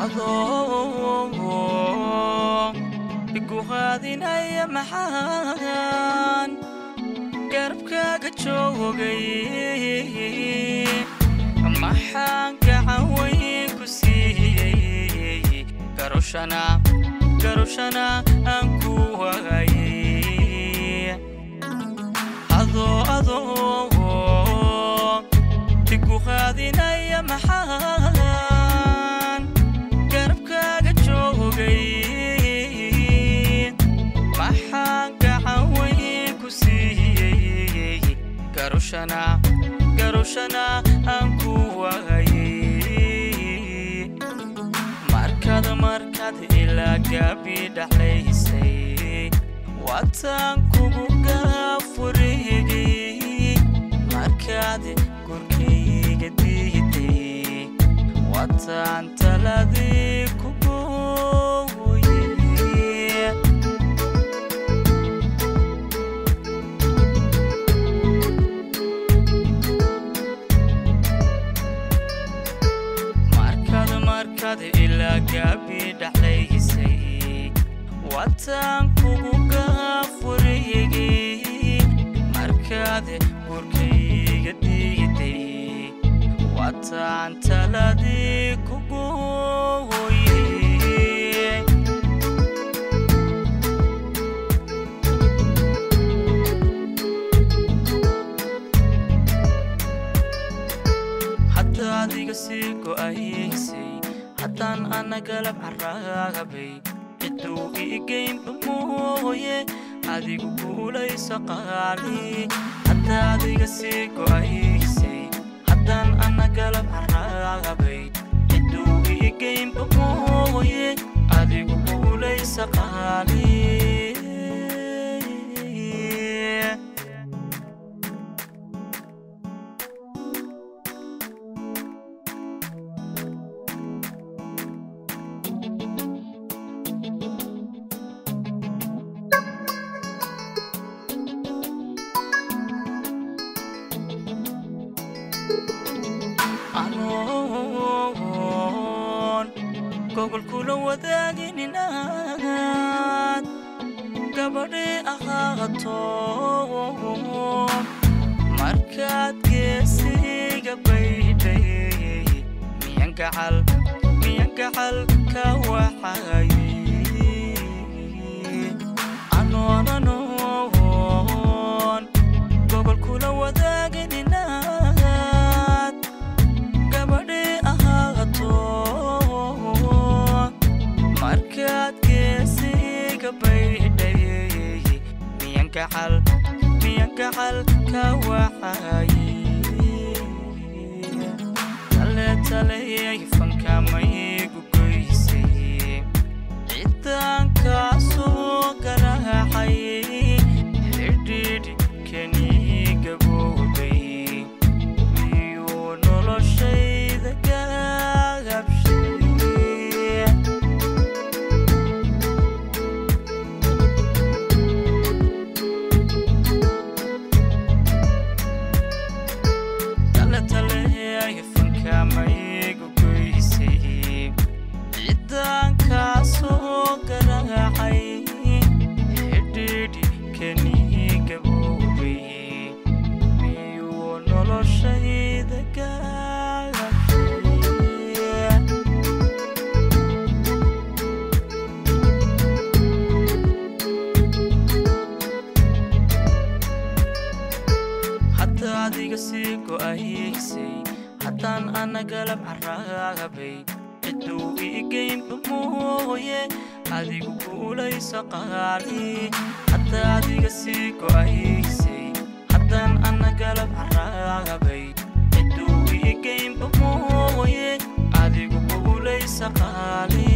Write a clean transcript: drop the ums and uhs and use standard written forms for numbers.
adoo igu qaadinaya maxaan garabkaaga joogay maxaan gacan weyn ku siiyey garoshana aan ku waayay adoo igu qaadinaya maxaan garabkaaga joogay maxaan gacan weyn ku siiyey garoshana aan ku waayay markaad ilaa gaabi dhaxlaysay wataan kugu gaafurigay markaad gurkayga diiday wataan taladii ku gooyay markaad ilaa gaabi dhaxlaysay wataan kugu gaafurigay markaad gurkayga diiday wataan taladii ku gooyay hadda adiga sii go'aysay haddaan ana galab carraabay ciduu iigeynba mooye adigu guulaysa qaali hadda adiga sii go'aysay haddaan ana galab carraabay ciduu iigeynba mooye adigu guulaysa qaali gogol kula wadaagin inaad gabadhi ahaato markaad geesiga baydhay miyan gacal ka waxay anoon gogol kula wadaagin inaad gabadhi ahaato markaad geesiga baydhay miyan gacal ka waxay taletaleey fankamaygu goysay ciddaan kaa soo garaacay xidhiidhi kanii gaboobay miyuu noloshayda gaabshay maygu goysay ciddaan kaa soo garaacay xidhiidhi kanii gaboobay miyuu noloshayda gaabshay hadda adiga sii go'aysay haddaan ana galab carraabay ciduu iigeynba mooye adigu guulaysa qaali hadda adiga sii go'aysay haddaan ana galab carraabay ciduu iigeynba mooye adigu guulaysa qaali